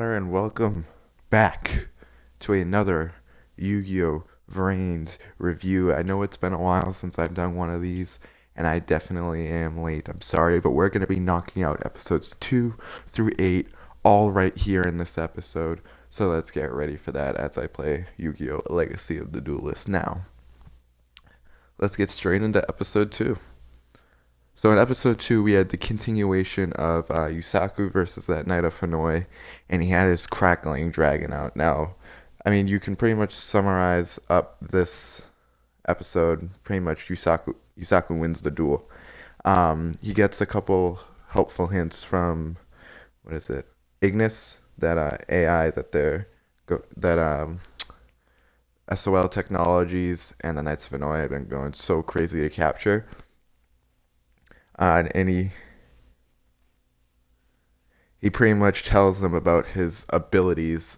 And welcome back to another Yu-Gi-Oh! VRains review. I know it's been a while since I've done one of these, and I definitely am late. I'm sorry, but we're going to be knocking out episodes 2 through 8 all right here in this episode. So let's get ready for that as I play Yu-Gi-Oh! Legacy of the Duelist now. Let's get straight into episode 2. So in episode 2, we had the continuation of Yusaku versus that Knight of Hanoi, and he had his crackling dragon out. Now, I mean, you can pretty much summarize up this episode. Pretty much, Yusaku wins the duel. He gets a couple helpful hints from what is it, Ignis, that AI that SOL Technologies and the Knights of Hanoi have been going so crazy to capture. And he pretty much tells them about his abilities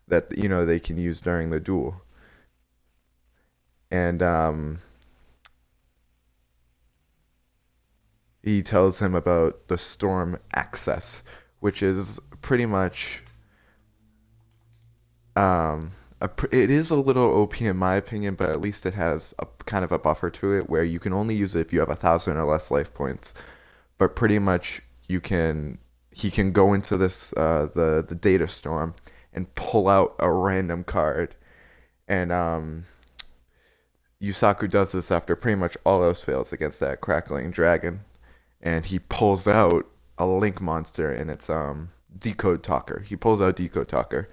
that they can use during the duel. And he tells him about the storm access, which is pretty much it is a little OP in my opinion, but at least it has a kind of a buffer to it where you can only use it if you have 1,000 or less life points. But pretty much he can go into this the data storm and pull out a random card, and Yusaku does this after pretty much all else fails against that crackling dragon, and he pulls out a link monster, and it's Decode Talker. He pulls out Decode Talker,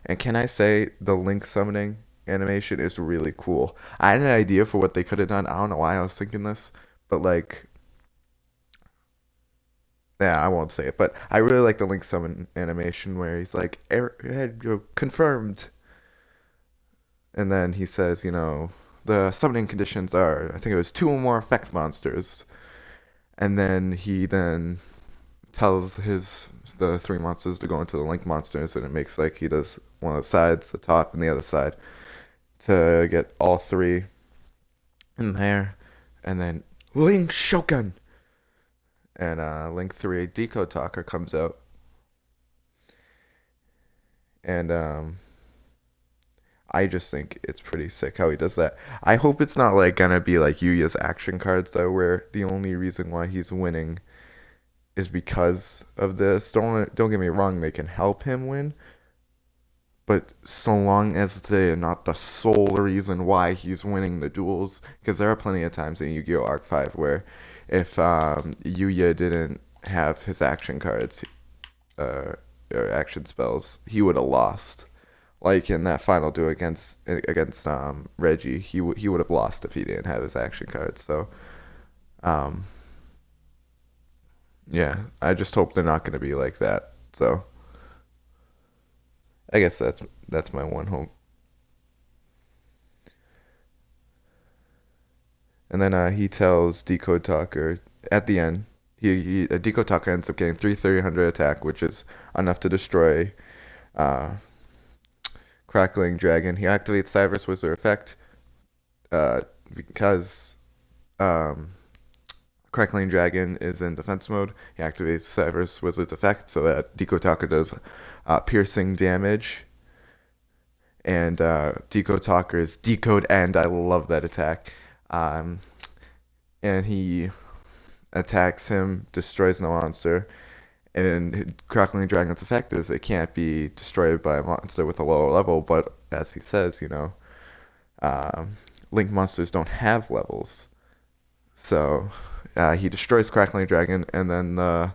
and can I say the link summoning animation is really cool. I had an idea for what they could have done. I don't know why I was thinking this, but like, yeah, I won't say it, but I really like the link summon animation where he's like, confirmed, and then he says, the summoning conditions are, I think it was two or more effect monsters, and then he tells the three monsters to go into the link monsters, and it makes like he does one of the sides, the top, and the other side to get all three in there, and then Link Shogun, and Link 3 Decode Talker comes out, and I just think it's pretty sick how he does that. I hope it's not like gonna be like Yuya's action cards though, where the only reason why he's winning is because of this. Don't get me wrong, they can help him win, but so long as they're not the sole reason why he's winning the duels, because there are plenty of times in Yu-Gi-Oh! Arc 5 where if Yuya didn't have his action cards or action spells, he would have lost. Like in that final duel against Reggie, he would have lost if he didn't have his action cards. So um, yeah, I just hope they're not going to be like that. So I guess that's my one hope. And then he tells Decode Talker at the end. Decode Talker ends up getting 3,300 attack, which is enough to destroy uh, Crackling Dragon. He activates Cyber's Wizard effect because Crackling Dragon is in defense mode. He activates Cyber's Wizard's effect so that Decode Talker does piercing damage. And Decode Talker is Decode End. I love that attack. And he attacks him, destroys the monster, and Crackling Dragon's effect is it can't be destroyed by a monster with a lower level, but as he says, Link monsters don't have levels. So he destroys Crackling Dragon, and then the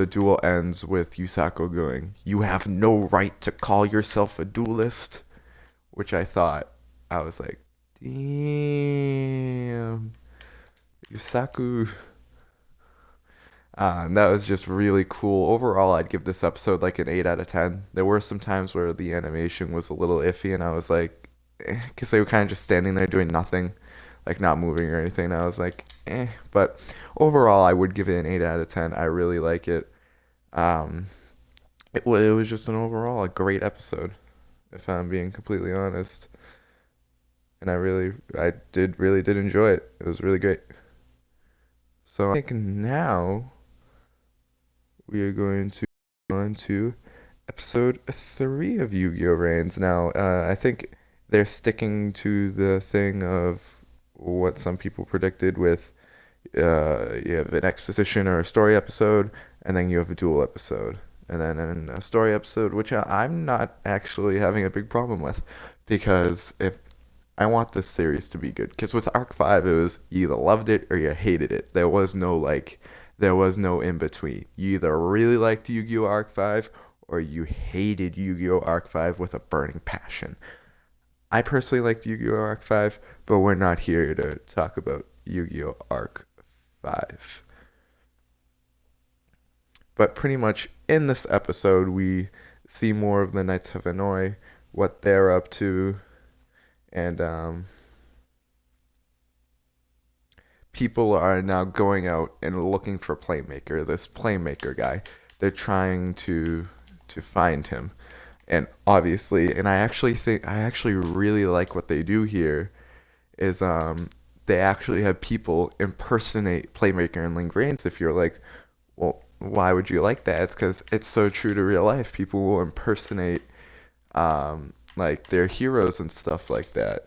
duel ends with Yusaku going, "You have no right to call yourself a duelist," which I was like, damn, Yusaku. And that was just really cool. Overall, I'd give this episode like an 8 out of 10. There were some times where the animation was a little iffy, and I was like, because they were kind of just standing there doing nothing, like not moving or anything. And I was like, eh. But overall, I would give it an 8 out of 10. I really like it. Um, it was just an overall a great episode, if I'm being completely honest. And really did enjoy it. It was really great. So I think now we are going to go on to episode 3 of Yu-Gi-Oh! Reigns. Now, I think they're sticking to the thing of what some people predicted with you have an exposition or a story episode, and then you have a duel episode. And then in a story episode, which I'm not actually having a big problem with, because if I want this series to be good, because with Arc 5, it was you either loved it or you hated it. There was no in between. You either really liked Yu-Gi-Oh! Arc 5 or you hated Yu-Gi-Oh! Arc 5 with a burning passion. I personally liked Yu-Gi-Oh! Arc 5, but we're not here to talk about Yu-Gi-Oh! Arc 5. But pretty much in this episode, we see more of the Knights of Hanoi, what they're up to, and people are now going out and looking for Playmaker. This Playmaker guy, they're trying to find him, and obviously, and I actually really like what they do here is they actually have people impersonate Playmaker and Link Reigns. If you're like, well, why would you like that? It's because it's so true to real life. People will impersonate like their heroes and stuff like that.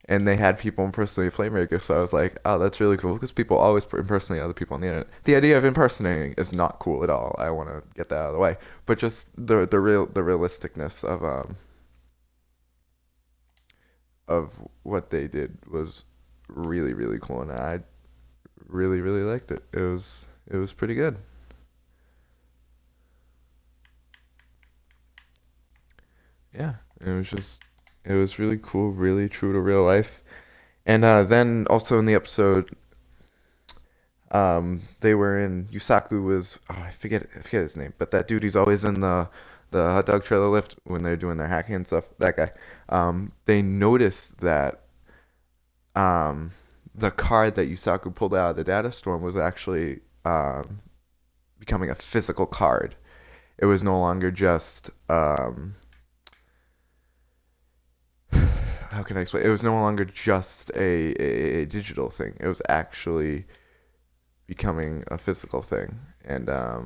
And they had people impersonate Playmaker, so I was like, oh, that's really cool because people always impersonate other people on the internet. The idea of impersonating is not cool at all. I want to get that out of the way. But just the realisticness of what they did was really really cool, and I really really liked it. It was pretty good. Yeah, it was really cool, really true to real life. And then also in the episode, they were in Yusaku was I forget his name, but that dude he's always in the hot dog trailer lift when they're doing their hacking and stuff. That guy. They noticed that the card that Yusaku pulled out of the data storm was actually becoming a physical card. It was no longer just how can I explain? It was no longer just a digital thing. It was actually becoming a physical thing, and I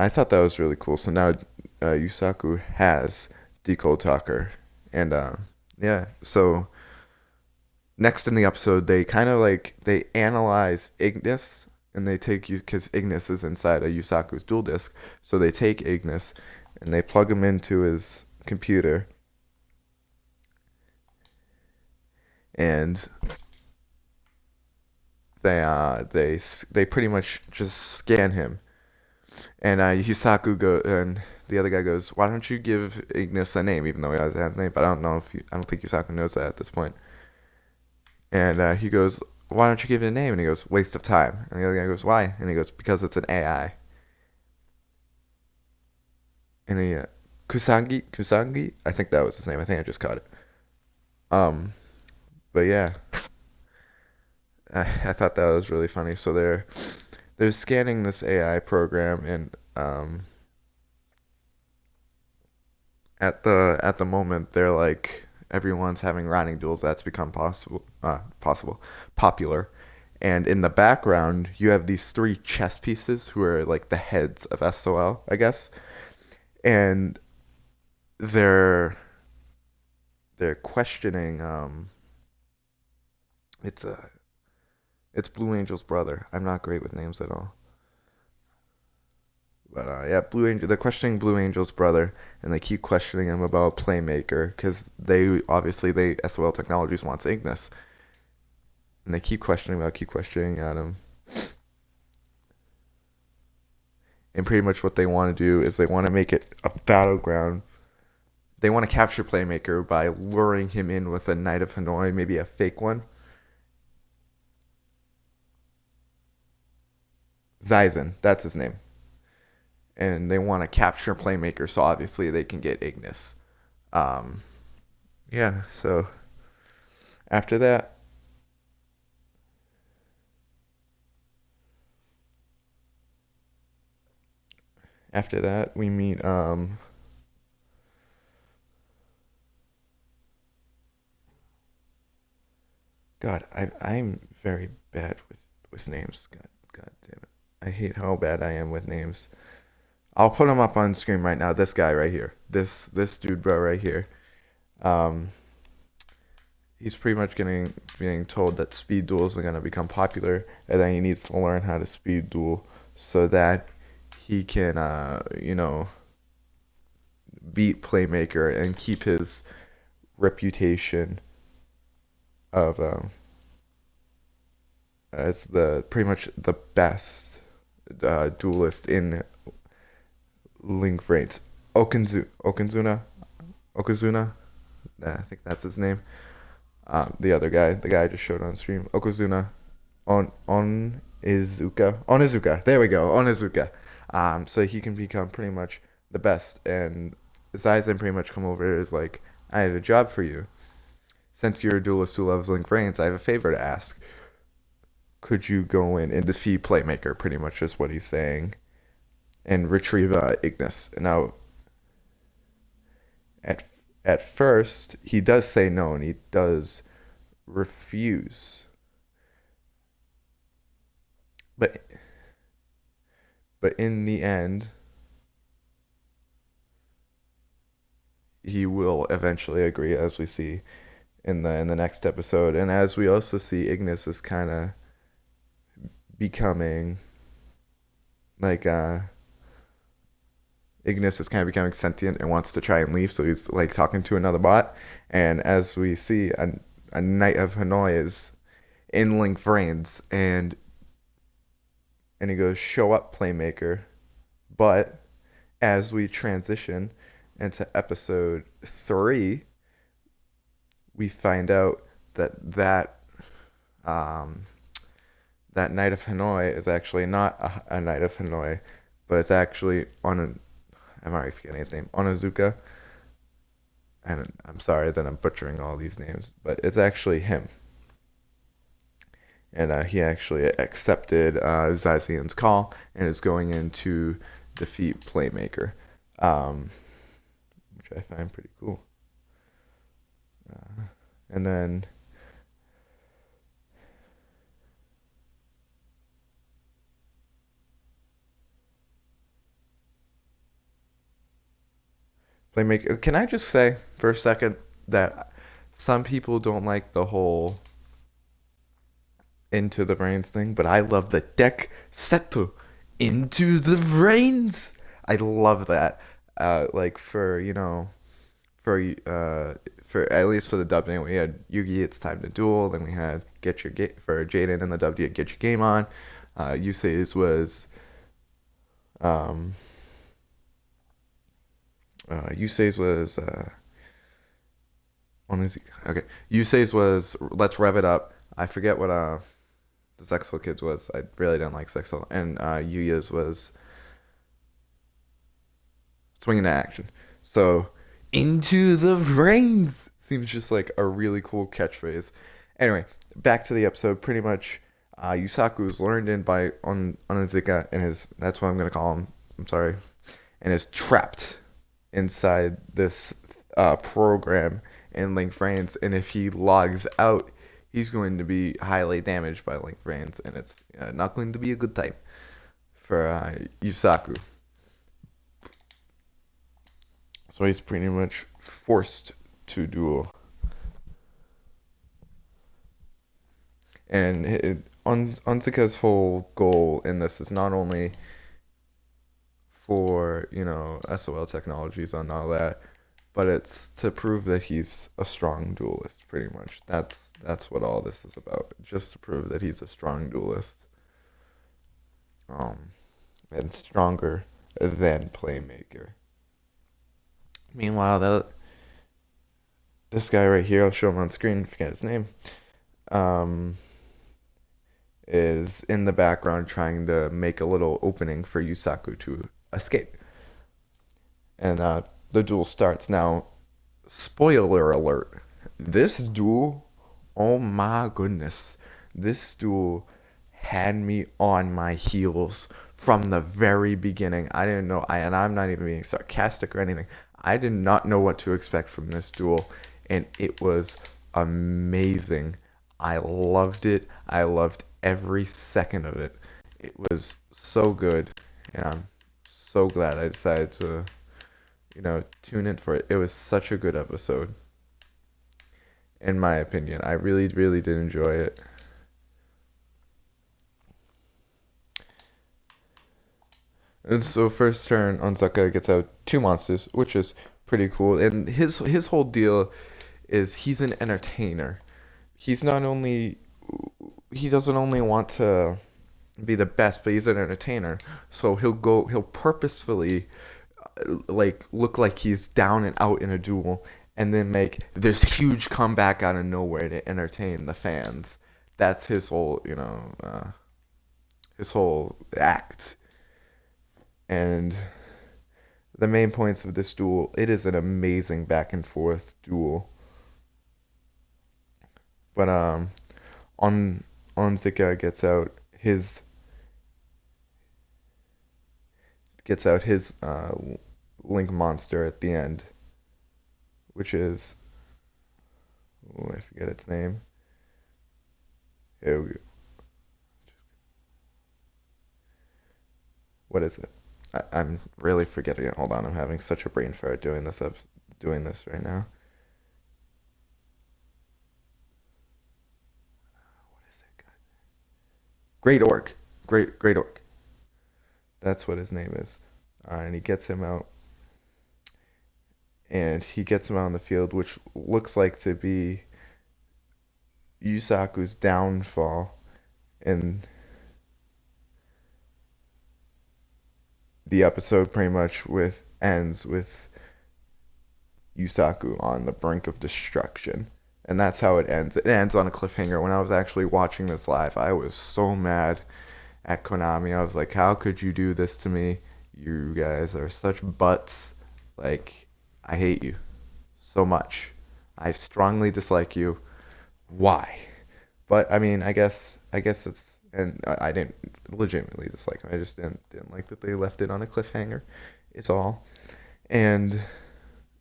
thought that was really cool. So now Yusaku has Decode Talker, and yeah. So next in the episode, they kind of like they analyze Ignis, and they take you because Ignis is inside a Yusaku's dual disk. So they take Ignis and they plug him into his computer, and they pretty much just scan him. And Hisaku go and the other guy goes, "Why don't you give Ignis a name?" Even though he has a name, but I don't know if I don't think Hisaku knows that at this point. And he goes, "Why don't you give it a name?" And he goes, "Waste of time." And the other guy goes, "Why?" And he goes, "Because it's an AI." And he Kusangi, I think that was his name. I think I just caught it. Um, but yeah, I thought that was really funny. So they're scanning this AI program, and at the moment they're like everyone's having riding duels. That's become popular. And in the background, you have these three chess pieces who are like the heads of SOL, I guess, and they're they're questioning. It's a it's Blue Angel's brother. I'm not great with names at all. But yeah, Blue Angel. They're questioning Blue Angel's brother, and they keep questioning him about Playmaker because they obviously they SOL Technologies wants Ignis, and they keep questioning at him. And pretty much what they want to do is they want to make it a battleground. They want to capture Playmaker by luring him in with a Knight of Hanoi, maybe a fake one. Zyzen, that's his name. And they want to capture Playmaker, so obviously they can get Ignis. Um, yeah, so after that, we meet. God, I'm very bad with names. God damn it. I hate how bad I am with names. I'll put him up on screen right now. This guy right here. This dude bro right here. Um, he's pretty much getting being told that speed duels are gonna become popular, and that he needs to learn how to speed duel so that he can, beat Playmaker and keep his reputation of as the pretty much the best duelist in VRains. Okazuna. I think that's his name. The other guy, the guy I just showed on stream, Okazuna, Onizuka. There we go, Onizuka. So he can become pretty much the best, and Zaizen pretty much come over is like, I have a job for you. Since you're a duelist who loves VRains, I have a favor to ask. Could you go in and defeat Playmaker? Pretty much is what he's saying, and retrieve Ignis. Now, at at first, he does say no, and he does refuse. But in the end, he will eventually agree, as we see in the next episode, and as we also see, Ignis is kind of becoming like Ignis is kind of becoming sentient and wants to try and leave, so he's like talking to another bot. And as we see, a Knight of Hanoi is in VRains, and he goes, "Show up, Playmaker." But as we transition into episode 3, we find out that Knight of Hanoi is actually not a Knight of Hanoi, but it's actually I'm already forgetting his name, Onizuka. And I'm sorry that I'm butchering all these names, but it's actually him. And he actually accepted Zazian's call and is going in to defeat Playmaker, which I find pretty cool. And then Playmaker. Can I just say for a second that some people don't like the whole into the VRains thing, but I love the deck seto into the VRains. I love that. Like for at least for the dubbing, we had Yugi, It's Time to Duel. Then we had Get Your Game for Jaden in the dub. Get Your Game On. Yusei's was Yusei's was okay. Yusei's was Let's Rev It Up. I forget what the Zexel kids was. I really didn't like Zexel. And Yuya's was Swing into Action. So into the VRains seems just like a really cool catchphrase. Anyway, back to the episode. Pretty much, Yusaku's learned in by Onizuka, and that's what I'm gonna call him. I'm sorry, and is trapped inside this program in VRains, and if he logs out, he's going to be highly damaged by VRains, and it's not going to be a good time for Yusaku. So he's pretty much forced to duel. And Onzuka's whole goal in this is not only for, SOL technologies and all that, but it's to prove that he's a strong duelist, pretty much. That's what all this is about. Just to prove that he's a strong duelist. And stronger than Playmaker. Meanwhile, this guy right here, I'll show him on screen, forget his name, is in the background trying to make a little opening for Yusaku to escape. And the duel starts now. Spoiler alert. This duel, oh my goodness. This duel had me on my heels from the very beginning. I didn't know, and I'm not even being sarcastic or anything. I did not know what to expect from this duel, and it was amazing. I loved it. I loved every second of it. It was so good, and I'm so glad I decided to, tune in for it. It was such a good episode, in my opinion. I really, really did enjoy it. And so first turn, Onzaka gets out two monsters, which is pretty cool. And his whole deal is he's an entertainer. He's not only he doesn't only want to be the best, but he's an entertainer. So he'll purposefully like look like he's down and out in a duel, and then make this huge comeback out of nowhere to entertain the fans. That's his whole his whole act. And the main points of this duel, it is an amazing back and forth duel. But on Onzika gets out his Link monster at the end, which is, I forget its name. Here we go. What is it? I'm really forgetting it. Hold on, I'm having such a brain fart doing this right now. What is it? Great Orc. Great Orc. That's what his name is. And he gets him out. And he gets him out on the field, which looks like to be Yusaku's downfall. And the episode pretty much ends with Yusaku on the brink of destruction. And that's how it ends. It ends on a cliffhanger. When I was actually watching this live, I was so mad at Konami. I was like, how could you do this to me? You guys are such butts. Like, I hate you so much. I strongly dislike you. Why? But I mean, I guess it's, and I didn't legitimately dislike him. I just didn't like that they left it on a cliffhanger. It's all. And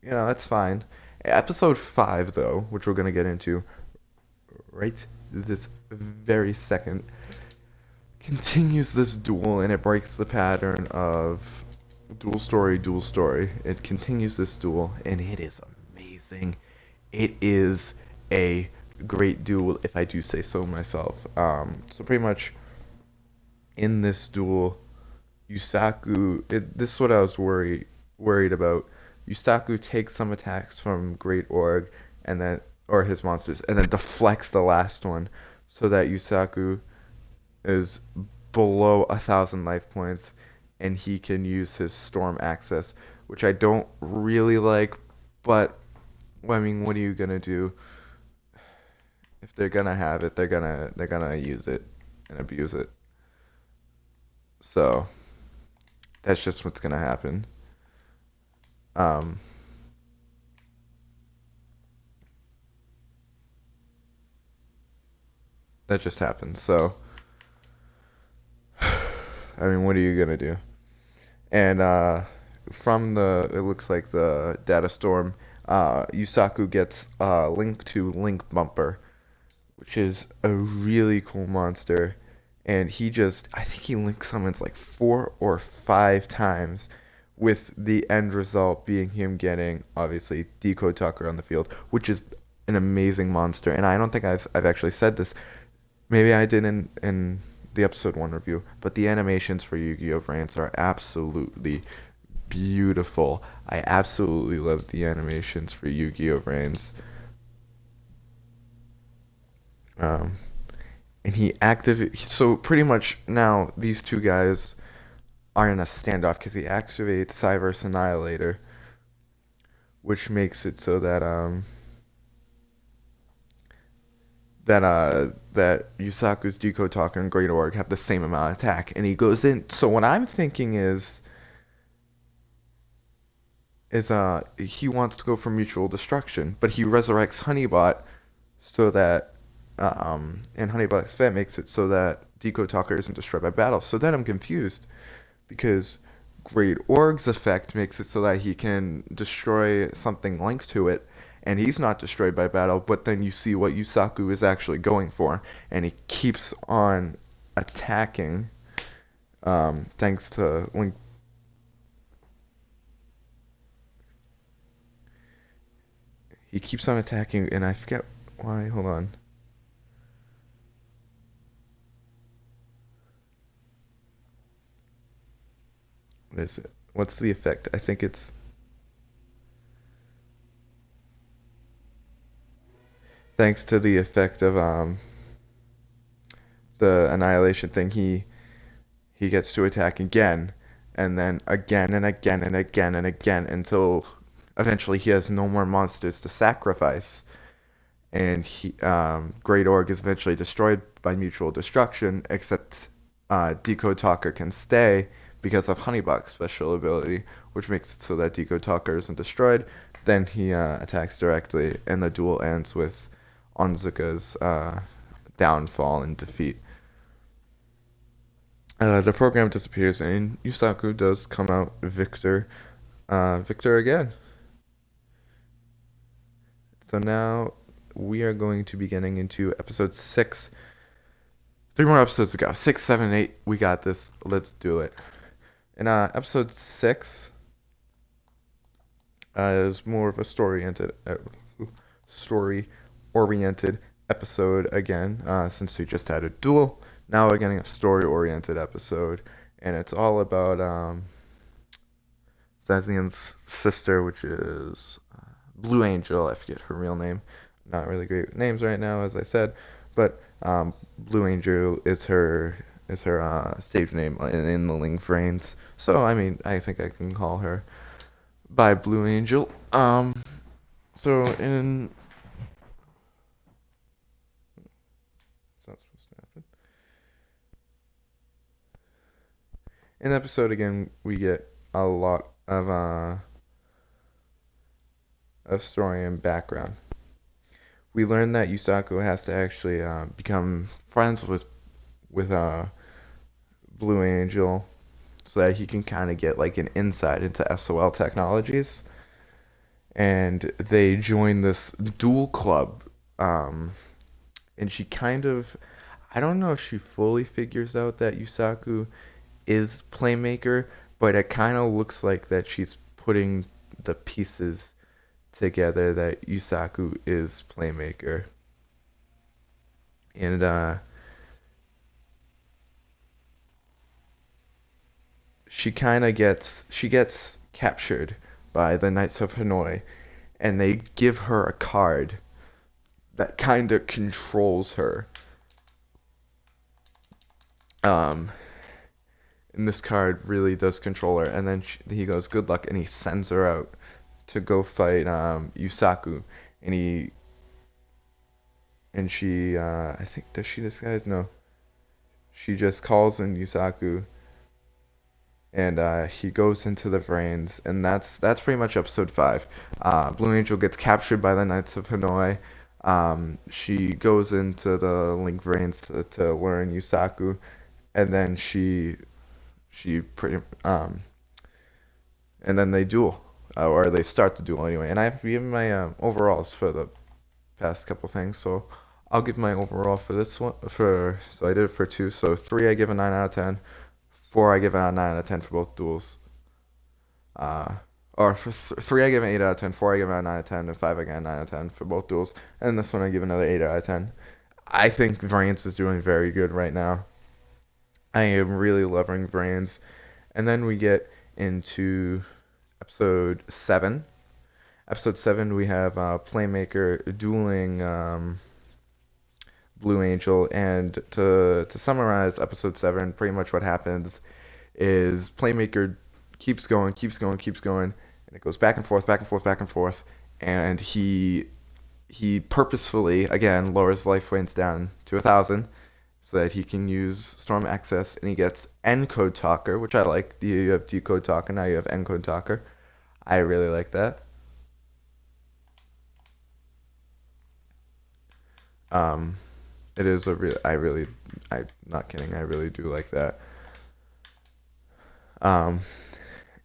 that's fine. Episode 5 though, which we're going to get into right this very second, continues this duel, and it breaks the pattern of dual story. It continues this duel, and it is amazing. It is a great duel, if I do say so myself. So pretty much in this duel, this is what I was worried about. Yusaku takes some attacks from Great Org, and then, or his monsters, and then deflects the last one, so that Yusaku is below 1,000 life points, and he can use his storm access, which I don't really like. But I mean, what are you gonna do? If they're gonna have it, they're gonna use it and abuse it. So that's just what's gonna happen. Um, that just happened. So I mean, what are you gonna do? And from it looks like the data storm, Yusaku gets Link to Link Bumper, which is a really cool monster. And I think he Link summons like 4 or 5 times, with the end result being him getting, obviously, Decode Talker on the field, which is an amazing monster. And I don't think I've actually said this. Maybe I did in the episode 1 review, but the animations for Yu-Gi-Oh! VRains are absolutely beautiful. I absolutely love the animations for Yu-Gi-Oh! VRains. Um, and so pretty much now these two guys are in a standoff because he activates Cyverse Annihilator, which makes it so that that Yusaku's Decode Talker and Great Org have the same amount of attack, and he goes in. So what I'm thinking is he wants to go for mutual destruction, but he resurrects Honeybot, so that and Honeybot's Fat makes it so that Decode Talker isn't destroyed by battle. So then I'm confused, because Great Org's effect makes it so that he can destroy something linked to it, and he's not destroyed by battle. But then you see what Yusaku is actually going for, and he keeps on attacking Thanks to Link. He keeps on attacking, and I forget why. Hold on. What is it? What's the effect? I think it's thanks to the effect of the annihilation thing. He gets to attack again, and then again and again and again and again until eventually he has no more monsters to sacrifice, and Great Org is eventually destroyed by mutual destruction. Except Decode Talker can stay because of Honeybug's special ability, which makes it so that Decode Talker isn't destroyed. Then he attacks directly, and the duel ends with Onzuka's downfall and defeat. The program disappears, and Yusaku does come out victor. Victor again. So now we are going to be getting into episode 6. 3 more episodes to go. 6, 7, 8. We got this. Let's do it. In episode 6 is more of a story-oriented episode again, since we just had a duel. Now we're getting a story-oriented episode, and it's all about Zazian's sister, which is Blue Angel. I forget her real name. Not really great with names right now, as I said, but Blue Angel is her stage name in the VRains. So I mean, I think I can call her by Blue Angel. So in it's not supposed to happen. In the episode again, we get a lot of story and background. We learn that Yusaku has to actually become friends with Blue Angel so that he can kind of get like an insight into SOL technologies. And they join this duel club. And she kind of, I don't know if she fully figures out that Yusaku is Playmaker, but it kind of looks like that she's putting the pieces together that Yusaku is Playmaker. And she gets captured by the Knights of Hanoi, and they give her a card that kind of controls her. Um, and this card really does control her. And then he goes, "Good luck," and he sends her out to go fight Yusaku. And she, I think, does she disguise? No, she just calls in Yusaku, and he goes into the VRains, and that's pretty much episode 5. Blue Angel gets captured by the Knights of Hanoi. She goes into the Link VRains to learn Yusaku, and then she pretty and then they duel, or they start the duel anyway. And I've given my overalls for the past couple things, so I'll give my overall for this one. So I did it for 2. So 3 I give a 9 out of 10. 4 I give a 9 out of 10 for both duels. Or for 3 I give an 8 out of 10. 4 I give a 9 out of 10, and 5 I give a 9 out of 10 for both duels. And this one I give another 8 out of 10. I think VRains is doing very good right now. I am really loving VRains. And then we get into episode 7. Episode 7, we have Playmaker dueling Blue Angel. And to summarize episode 7, pretty much what happens is Playmaker keeps going, and it goes back and forth, back and forth, back and forth. And he purposefully, again, lowers life points down to 1,000 so that he can use Storm Access, and he gets Encode Talker, which I like. You have Decode Talker, now you have Encode Talker. I really like that. Um, it is a real. I'm not kidding. I really do like that. Um,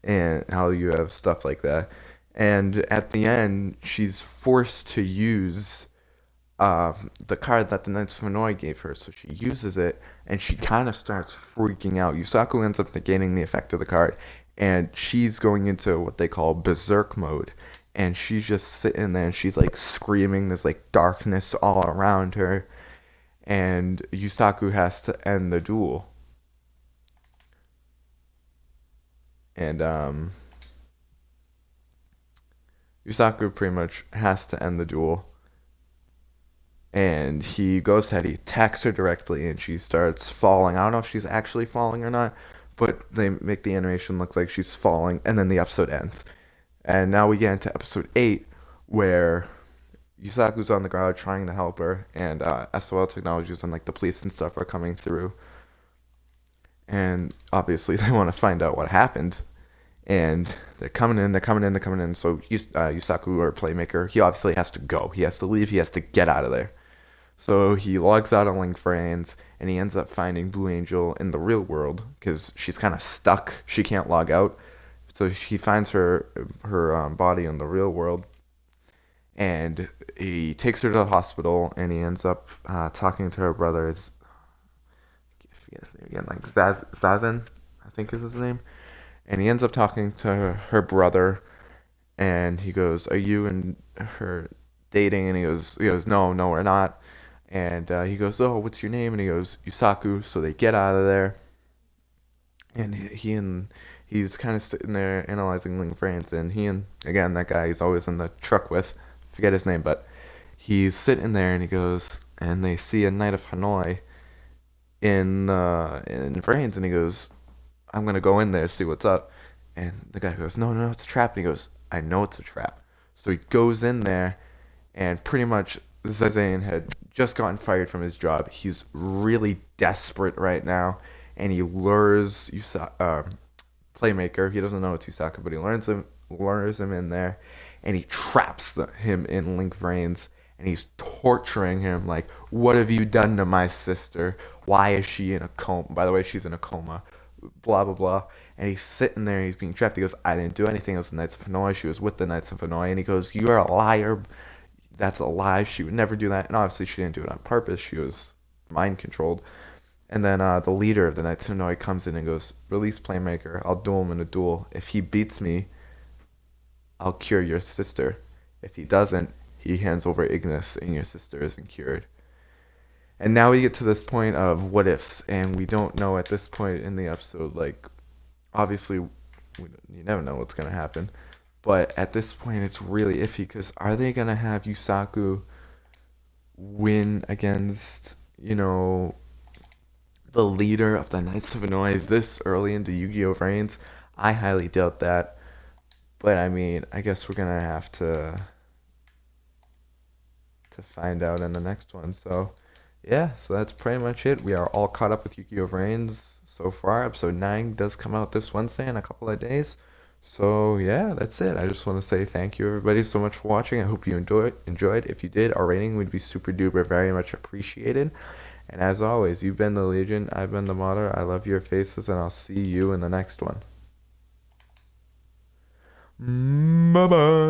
and how you have stuff like that, and at the end, she's forced to use the card that the Knights of Hanoi gave her. So she uses it, and she kind of starts freaking out. Yusaku ends up negating the effect of the card, and she's going into what they call berserk mode. And she's just sitting there, and she's like screaming. There's like darkness all around her, and Yusaku has to end the duel. And Yusaku pretty much has to end the duel, and he goes ahead, he attacks her directly, and she starts falling. I don't know if she's actually falling or not, but they make the animation look like she's falling, and then the episode ends. And now we get into episode 8, where Yusaku's on the ground trying to help her, and SOL Technologies and like the police and stuff are coming through, and obviously they want to find out what happened. And they're coming in, they're coming in, they're coming in. So Yusaku, or Playmaker, he obviously has to go. He has to leave. He has to get out of there. So he logs out on VRains, and he ends up finding Blue Angel in the real world because she's kind of stuck. She can't log out. So he finds her body in the real world, and he takes her to the hospital, and he ends up talking to her brother. I forget his name again, like Zazen, I think is his name. And he ends up talking to her brother, and he goes, "Are you and her dating?" And he goes, "No, no, we're not." And he goes, "Oh, what's your name?" And he goes, "Yusaku." So they get out of there, and he's kind of sitting there analyzing Link Frames, and he and again that guy he's always in the truck with, forget his name, but he's sitting there, and he goes, and they see a Knight of Hanoi in Frames, and he goes, "I'm gonna go in there see what's up." And the guy goes, "No, no, it's a trap." And he goes, "I know it's a trap." So he goes in there, and pretty much Zazen had just gotten fired from his job. He's really desperate right now, and he lures Playmaker. He doesn't know it's Yusaku, but he lures him in there, and he traps him in Link Brains, and he's torturing him like, "What have you done to my sister? Why is she in a coma? By the way, she's in a coma. Blah blah blah." And he's sitting there, he's being trapped. He goes, "I didn't do anything. It was the Knights of Hanoi. She was with the Knights of Hanoi." And he goes, "You're a liar. That's a lie. She would never do that." And obviously, she didn't do it on purpose. She was mind controlled. And then the leader of the Knights of Hanoi comes in and goes, "Release Playmaker. I'll duel him in a duel. If he beats me, I'll cure your sister. If he doesn't, he hands over Ignis, and your sister isn't cured." And now we get to this point of what ifs, and we don't know at this point in the episode, like, obviously, you never know what's going to happen. But at this point, it's really iffy, because are they going to have Yusaku win against, the leader of the Knights of Hanoi this early into Yu-Gi-Oh! VRains? I highly doubt that. But, I mean, I guess we're going to have to find out in the next one. So, yeah, so that's pretty much it. We are all caught up with Yugioh VRains so far. Episode 9 does come out this Wednesday in a couple of days. So, yeah, that's it. I just want to say thank you, everybody, so much for watching. I hope you enjoyed. If you did, our rating would be super duper very much appreciated. And as always, you've been the Legion. I've been the Martyr. I love your faces, and I'll see you in the next one. Bye-bye.